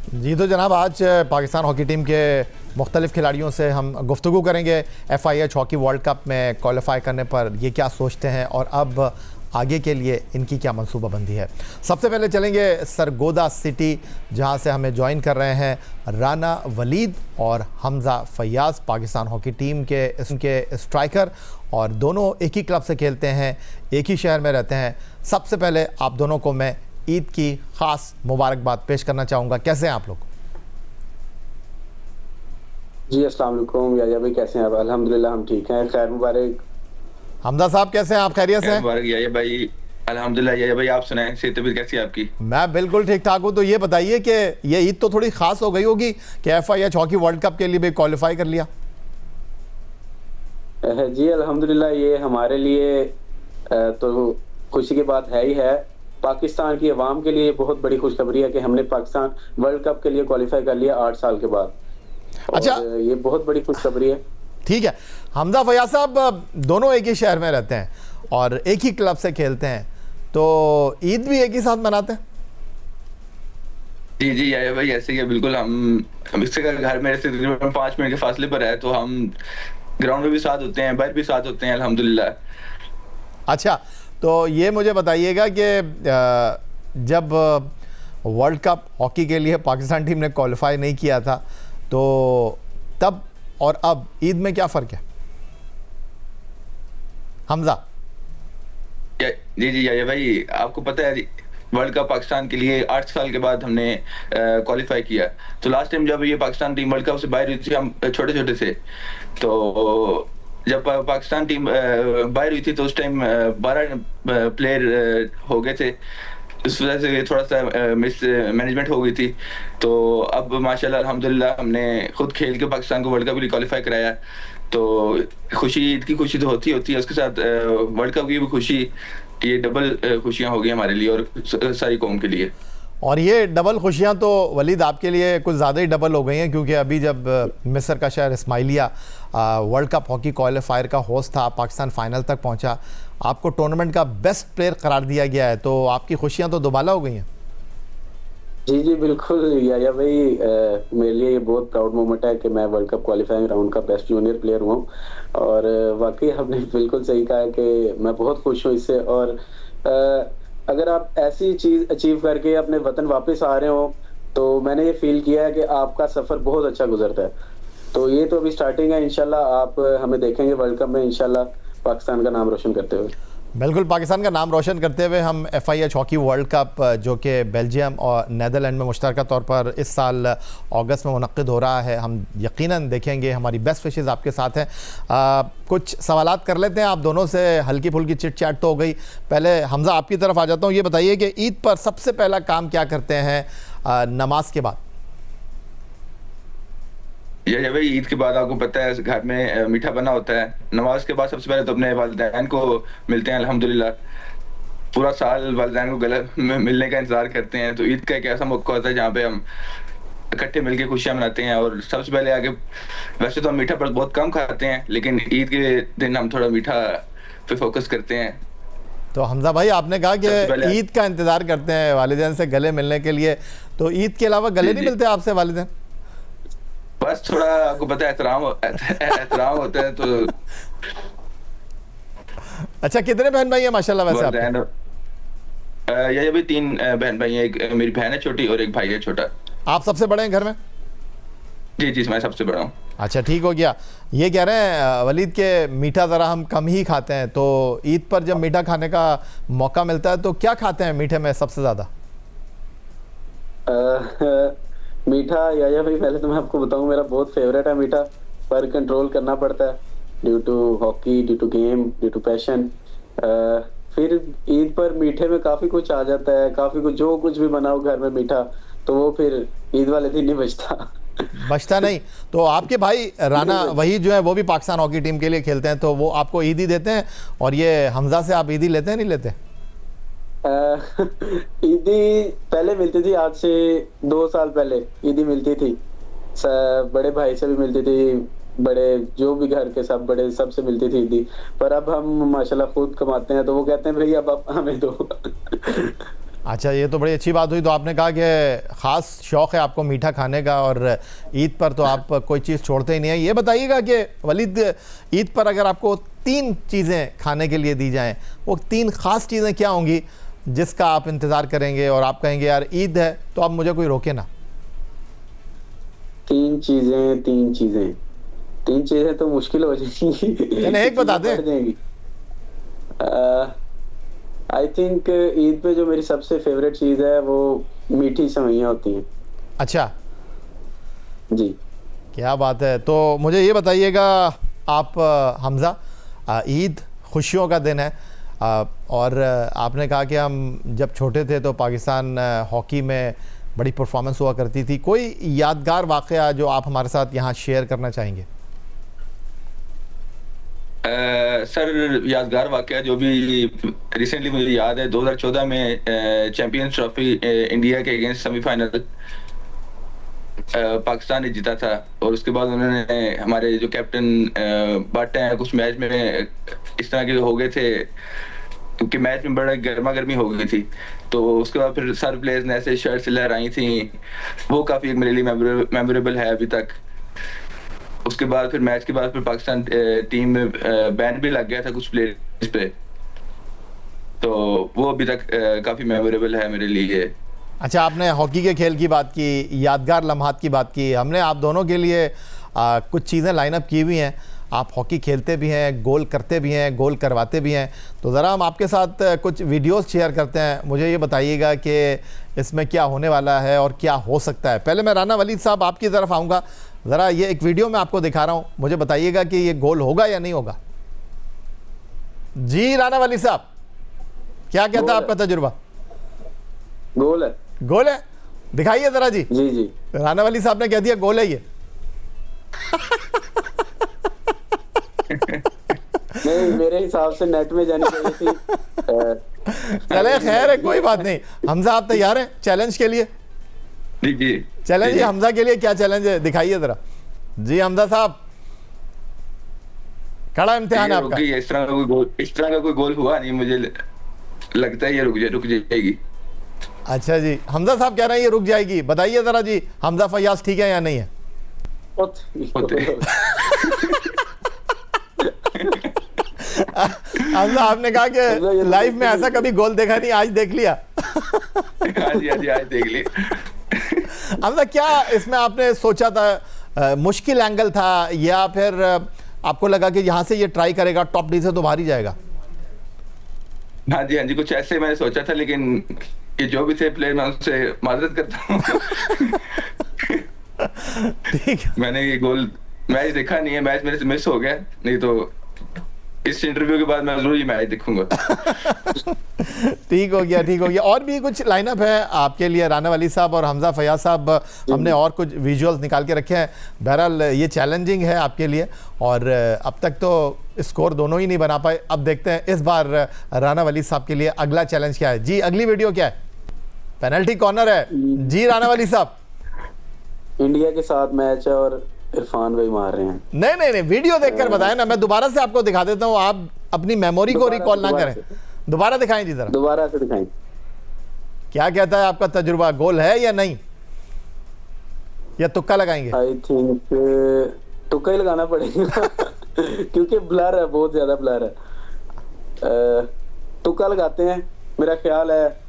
जी तो जनाब, आज पाकिस्तान हॉकी टीम के मुख्तलिफ़ खिलाड़ियों से हम गुफ्तगू करेंगे FIH हॉकी वर्ल्ड कप में क्वालिफाई करने पर ये क्या सोचते हैं और अब आगे के लिए इनकी क्या मंसूबाबंदी है। सबसे पहले चलेंगे सरगोदा सिटी, जहां से हमें ज्वाइन कर रहे हैं राना वलीद और हमज़ा फैयाज़, पाकिस्तान हॉकी टीम के इसके स्ट्राइकर, और दोनों एक ही क्लब से खेलते हैं, एक ही शहर में रहते हैं। सबसे पहले आप दोनों को मैं ईद की ख़ास मुबारकबाद पेश करना चाहूँगा। कैसे हैं आप लोग? जी अस्सलाम वालेकुम याया भाई, कैसे हैं आप? अल्हम्दुलिल्लाह हम ठीक हैं, खैर मुबारक। हमदा साहब कैसे हैं आप? खैरियत से हैं? मुबारक याया भाई। अल्हम्दुलिल्लाह याया भाई, आप सुनाएं, सेहत तबीयत कैसी है आपकी? मैं बिल्कुल ठीक ठाक हूँ। तो ये बताइए कि ये ईद तो थोड़ी ख़ास हो गई होगी कि FIH हॉकी वर्ल्ड कप के लिए भी क्वालिफाई कर लिया। जी अल्हम्दुलिल्लाह, ये हमारे लिए तो खुशी की बात है ही है। पाकिस्तान की आवाम के लिए बहुत बड़ी खुशखबरी है कि हमने पाकिस्तान वर्ल्ड कप के लिए क्वालिफाई कर लिया 8 साल के बाद। अच्छा, ये बहुत बड़ी खुशखबरी है। ठीक है। हमजा फैयाज़ साहब दोनों एक ही शहर में रहते हैं और एक ही क्लब से खेलते हैं, तो ईद भी एक ही साथ मनाते हैं? जी जी याया भाई, ऐसे ही है बिल्कुल। हम इससे घर मेरे से तकरीबन 5 मिनट के फासले पर है, तो हम ग्राउंड में भी साथ होते हैं, बाहर भी साथ होते हैं अल्हम्दुलिल्लाह। अच्छा, तो ये मुझे बताइएगा कि जब वर्ल्ड कप हॉकी के लिए पाकिस्तान टीम ने क्वालिफाई नहीं किया था, तो तब और अब ईद में क्या फ़र्क है? हमजा। जी जी याया भाई, आपको पता है वर्ल्ड कप पाकिस्तान के लिए 8 साल के बाद हमने क्वालिफाई किया। तो लास्ट टाइम जब ये पाकिस्तान टीम वर्ल्ड कप से बाहर हुई थी, हम छोटे छोटे से, तो जब पाकिस्तान टीम बाहर हुई थी तो उस टाइम 12 प्लेयर हो गए थे। इस वजह से थोड़ा सा मिस मैनेजमेंट हो गई थी। तो अब माशाल्लाह अल्हम्दुलिल्लाह हमने खुद खेल के पाकिस्तान को वर्ल्ड कप के लिए क्वालिफाई कराया। तो खुशी, ईद की खुशी तो होती है, उसके साथ वर्ल्ड कप की भी खुशी, ये डबल खुशियां हो गई हमारे लिए और सारी कौम के लिए। और ये डबल खुशियां तो वलीद आपके लिए कुछ ज़्यादा ही डबल हो गई हैं, क्योंकि अभी जब मिस्र का शहर Ismailia world cup hockey qualifier का होस्ट था, पाकिस्तान फाइनल तक पहुंचा, आपको टूर्नामेंट का बेस्ट प्लेयर करार दिया गया है, तो आपकी खुशियां तो दोबाला हो गई हैं। जी जी बिल्कुल याया भाई, मेरे लिए ये बहुत प्राउड मोमेंट है कि मैं वर्ल्ड कप क्वालिफाइंग राउंड का बेस्ट जूनियर प्लेयर हुआ हूँ। और वाकई आपने बिल्कुल सही कहा है कि मैं बहुत खुश हूँ इससे। और अगर आप ऐसी चीज अचीव करके अपने वतन वापस आ रहे हो, तो मैंने ये फील किया है कि आपका सफर बहुत अच्छा गुजरता है। तो ये तो अभी स्टार्टिंग है, इंशाल्लाह आप हमें देखेंगे वर्ल्ड कप में इंशाल्लाह पाकिस्तान का नाम रोशन करते हुए। बिल्कुल, पाकिस्तान का नाम रोशन करते हुए हम FIH हॉकी वर्ल्ड कप, जो कि बेल्जियम और नीदरलैंड में मुश्तरका तौर पर इस साल अगस्त में मुनक्किद हो रहा है, हम यकीनन देखेंगे। हमारी बेस्ट विशेज़ आपके साथ हैं। कुछ सवालात कर लेते हैं आप दोनों से, हल्की फुल्की चिट चैट तो हो गई। पहले हमजा आपकी तरफ आ जाता हूँ, ये बताइए कि ईद पर सबसे पहला काम क्या करते हैं नमाज के बाद? ये भाई, ईद के बाद आपको पता है घर में मीठा बना होता है। नमाज के बाद सबसे पहले तो अपने वालिदैन को मिलते हैं अल्हम्दुलिल्लाह। पूरा साल वालिदैन को गले मिलने का इंतजार करते हैं, तो ईद का एक ऐसा मौका होता है जहाँ पे हम इकट्ठे मिलके खुशियां मनाते हैं। और सबसे पहले आगे, वैसे तो हम मीठा पर बहुत कम खाते हैं, लेकिन ईद के दिन हम थोड़ा मीठा पे फोकस करते हैं। तो हमजा भाई, आपने कहा कि ईद का इंतज़ार करते हैं वालिदैन से गले मिलने के लिए, तो ईद के अलावा गले नहीं मिलते आपसे वालिदैन? बस थोड़ा आपको पता है एहतराम होता है तो। अच्छा, कितने बहन भाई हैं माशाल्लाह वैसे आपके? ये भी 3 बहन भाई हैं, एक मेरी बहन है छोटी और एक भाई है छोटा। आप सबसे बड़े हैं घर में? जी जी, मैं सबसे बड़ा हूँ। अच्छा, ठीक हो गया। ये कह रहे हैं वलीद के मीठा ज़रा हम कम ही खाते हैं, तो ईद पर जब मीठा खाने का मौका मिलता है तो क्या खाते हैं मीठे में सबसे ज़्यादा? मीठा याया भाई, पहले तो मैं आपको बताऊं, मेरा बहुत फेवरेट है मीठा, पर कंट्रोल करना पड़ता है due to hockey, due to game, due to passion. फिर ईद पर मीठे में काफी कुछ आ जाता है, काफी कुछ, जो कुछ भी बनाओ घर में मीठा, तो वो फिर ईद वाले दिन नहीं बचता नहीं। तो आपके भाई राना वही जो है, वो भी पाकिस्तान हॉकी टीम के लिए खेलते हैं, तो वो आपको ईदी देते हैं? और ये हमजा से आप ईदी लेते हैं नहीं लेते? ईदी पहले मिलती थी, आज से 2 साल पहले ईदी मिलती थी। बड़े भाई से भी मिलती थी, बड़े जो भी घर के सब बड़े सबसे मिलती थी ईदी। पर अब हम माशाल्लाह खुद कमाते हैं, तो वो कहते हैं भाई अब आप हमें दो। अच्छा, ये तो बड़ी अच्छी बात हुई। तो आपने कहा कि ख़ास शौक़ है आपको मीठा खाने का और ईद पर तो आप कोई चीज़ छोड़ते ही नहीं है। ये बताइएगा कि वलीद, ईद पर अगर आपको 3 चीज़ें खाने के लिए दी जाएं, वो 3 ख़ास चीज़ें क्या होंगी जिसका आप इंतज़ार करेंगे और आप कहेंगे यार ईद है तो अब मुझे कोई रोके ना? 3 चीजें तो मुश्किल हो जाएंगी। एक बता दें। आई थिंक ईद पे जो मेरी सबसे फेवरेट चीज है वो मीठी सेवइयां होती हैं। अच्छा जी, क्या बात है। तो मुझे ये बताइएगा आप हमज़ा, ईद खुशियों का दिन है और आपने कहा कि हम जब छोटे थे तो पाकिस्तान हॉकी में बड़ी परफॉर्मेंस हुआ करती थी। कोई यादगार वाक़या जो आप हमारे साथ यहाँ शेयर करना चाहेंगे? सर, यादगार वाक़या जो भी रिसेंटली मुझे याद है, 2014 में चैंपियंस ट्रॉफी इंडिया के अगेंस्ट सेमीफाइनल पाकिस्तान ने जीता था और उसके बाद उन्होंने हमारे जो कैप्टन भट्ट हैं कुछ मैच में इस तरह के हो गए थे क्योंकि मैच में बड़ा गर्मा गर्मी हो गई थी। तो उसके बाद फिर सारे प्लेयर्स ने ऐसे शर्ट्स लहराई थी, वो काफ़ी मेरे लिए मेमोरेबल है अभी तक। उसके बाद फिर मैच के बाद फिर पाकिस्तान टीम में बैन भी लग गया था कुछ प्लेयर्स पे, तो वो अभी तक काफ़ी मेमोरेबल है मेरे लिए। अच्छा, आपने हॉकी के खेल की बात की, यादगार लम्हात की बात की। हमने आप दोनों के लिए कुछ चीज़ें लाइनअप की हुई हैं। आप हॉकी खेलते भी हैं, गोल करते भी हैं, गोल करवाते भी हैं, तो ज़रा हम आपके साथ कुछ वीडियोस शेयर करते हैं। मुझे ये बताइएगा कि इसमें क्या होने वाला है और क्या हो सकता है। पहले मैं राना वलीद साहब आपकी तरफ आऊँगा। ज़रा ये एक वीडियो मैं आपको दिखा रहा हूँ, मुझे बताइएगा कि ये गोल होगा या नहीं होगा। जी राना वलीद साहब, क्या कहता है आपका तजुर्बा? गोल है। गोल है, दिखाइए ज़रा जी। जी जी, राना वलीद साहब ने कह दिया गोल है ये। नहीं, मेरे हिसाब से नेट में जानी चाहिए थी। चले खैर है, कोई बात नहीं। हमजा, आप तैयार हैं चैलेंज के लिए? जी चैलेंज हमजा के लिए क्या चैलेंज है, दिखाइए जरा। जी हमजा साहब, खड़ा इम्तिहान है आपका। इस तरह का कोई गोल हुआ नहीं, मुझे लगता है ये रुक जाएगी। अच्छा जी, हमजा साहब कह रहे हैं ये रुक जाएगी। बताइए जरा जी, हमजा फयाज ठीक है या नहीं है? हमजा, आपने कहा कि लाइफ में ऐसा कभी गोल देखा नहीं, आज देख लिया। हाँ जी, आज देख लिया। हमजा, क्या इसमें आपने सोचा था, मुश्किल एंगल था या फिर आपको लगा कि यहाँ से ये ट्राई करेगा टॉप डी से तो बाहर ही जाएगा? हाँ जी, कुछ ऐसे मैंने सोचा था, लेकिन ये जो भी थे प्लेयर मैं उनसे माजरत करता हूँ। ठीक है, मैंने ये गोल मैच देखा नहीं है, मैच मेरे से मिस हो गया, नहीं तो इस इंटरव्यू के बाद मैं जरूर ये मैच देखूंगा। ठीक हो गया। और भी कुछ लाइनअप है आपके लिए राना वली साहब और हमजा फयाज साहब? हमने और कुछ विजुअल्स निकाल के रखे हैं। बहरहाल ये चैलेंजिंग है आपके लिए और अब तक तो स्कोर दोनों ही नहीं बना पाए। अब देखते हैं इस बार राना वली साहब के लिए अगला चैलेंज क्या है। जी, अगली वीडियो क्या है? पेनल्टी कॉर्नर है। जी राना वली साहब, इंडिया के साथ मैच है और इरफान भाई मार रहे हैं। नहीं, वीडियो देखकर बताएं ना, मैं दोबारा से आपको दिखा देता हूँ, आप अपनी मेमोरी को रिकॉल ना करें। दोबारा दिखाएं जी जरा। दोबारा से दिखाएं। क्या कहता है आपका तजुर्बा, गोल है या नहीं, या तुक्का लगाएंगे? आई थिंक तुक्का ही लगाना पड़ेगा क्योंकि ब्लर है, बहुत ज्यादा ब्लर है। तुक्का लगाते हैं, मेरा ख्याल है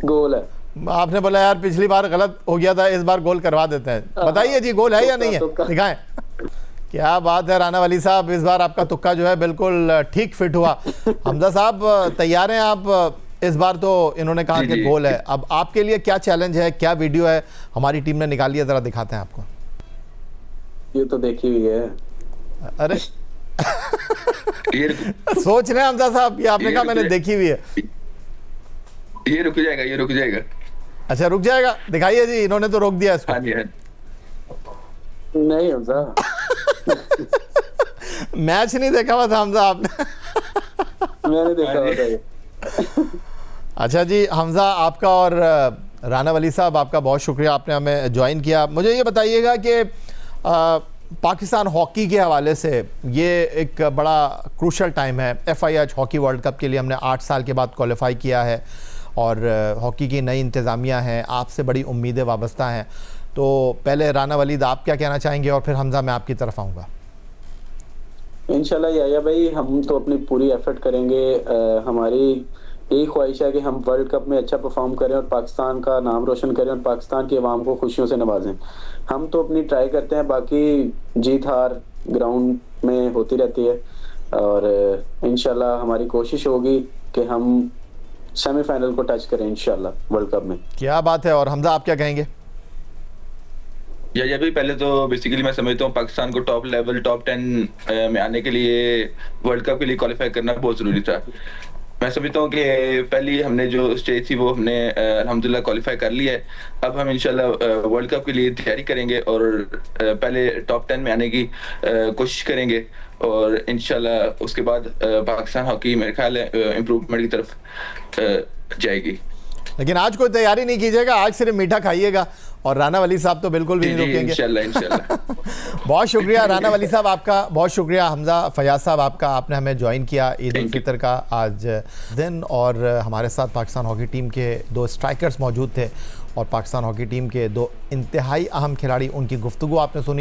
गोल है। आपने बोला यार पिछली बार गलत हो गया था, इस बार गोल करवा देते हैं। बताइए जी, गोल है या नहीं है, दिखाएं। क्या बात है राना वली साहब, इस बार आपका तुक्का जो है बिल्कुल ठीक फिट हुआ। हमजा साहब तैयार हैं आप? इस बार तो इन्होंने कहा कि गोल है। अब आपके लिए क्या चैलेंज है, क्या वीडियो है हमारी टीम ने निकाली है, जरा दिखाते हैं आपको। ये तो देखी हुई है। अरे सोच रहे हैं हमजा साहब, ये आपने कहा मैंने देखी हुई है। ये रुक जाएगा। अच्छा रुक जाएगा, दिखाइए जी। इन्होंने तो रोक दिया इसको। हाँ जी, नहीं हमजा मैच नहीं देखा हुआ था हमजा आपने? मैंने देखा हुआ था। अच्छा जी हमजा, आपका और राना वली साहब आपका बहुत शुक्रिया, आपने हमें ज्वाइन किया। मुझे ये बताइएगा कि पाकिस्तान हॉकी के हवाले से ये एक बड़ा क्रूशल टाइम है। FIH हॉकी वर्ल्ड कप के लिए हमने 8 साल के बाद क्वालिफाई किया है और हॉकी की नई इंतज़ामिया हैं, आपसे बड़ी उम्मीदें वाबस्ता हैं। तो पहले राना वलीद आप क्या कहना चाहेंगे और फिर हमजा मैं आपकी तरफ आऊँगा। इंशाल्लाह याया भाई, हम तो अपनी पूरी एफर्ट करेंगे। हमारी यही ख्वाहिश है कि हम वर्ल्ड कप में अच्छा परफॉर्म करें और पाकिस्तान का नाम रोशन करें और पाकिस्तान की आवाम को खुशियों से नवाजें। हम तो अपनी ट्राई करते हैं, बाकी जीत हार ग्राउंड में होती रहती है और इंशाल्लाह हमारी कोशिश होगी कि हम सेमीफाइनल को टच करें इंशाल्लाह वर्ल्ड कप में। क्या बात है। और हमजा आप क्या कहेंगे? या भी पहले तो बेसिकली मैं समझता हूँ पाकिस्तान को टॉप लेवल टॉप 10 में आने के लिए वर्ल्ड कप के लिए क्वालिफाई करना बहुत जरूरी था। मैं समझता हूँ कि पहली हमने जो स्टेज थी वो हमने अल्हम्दुलिल्लाह क्वालिफाई कर लिया है। अब हम इंशाल्लाह वर्ल्ड कप के लिए तैयारी करेंगे और पहले टॉप 10 में आने की कोशिश करेंगे और इंशाल्लाह उसके बाद पाकिस्तान हॉकी मेरे ख्याल है इम्प्रूवमेंट की तरफ जाएगी। लेकिन आज कोई तैयारी नहीं कीजिएगा, आज सिर्फ मीठा खाइएगा और राना वली साहब तो बिल्कुल भी नहीं रुकेंगे। इंशाल्लाह। बहुत शुक्रिया राना वली साहब आपका, बहुत शुक्रिया हमजा फयाज साहब आपका, आपने हमें ज्वाइन किया ईद उल फितर का आज दिन। और हमारे साथ पाकिस्तान हॉकी टीम के 2 स्ट्राइकर्स मौजूद थे और पाकिस्तान हॉकी टीम के 2 इंतहाई अहम खिलाड़ी, उनकी गुफ्तगू आपने सुनी।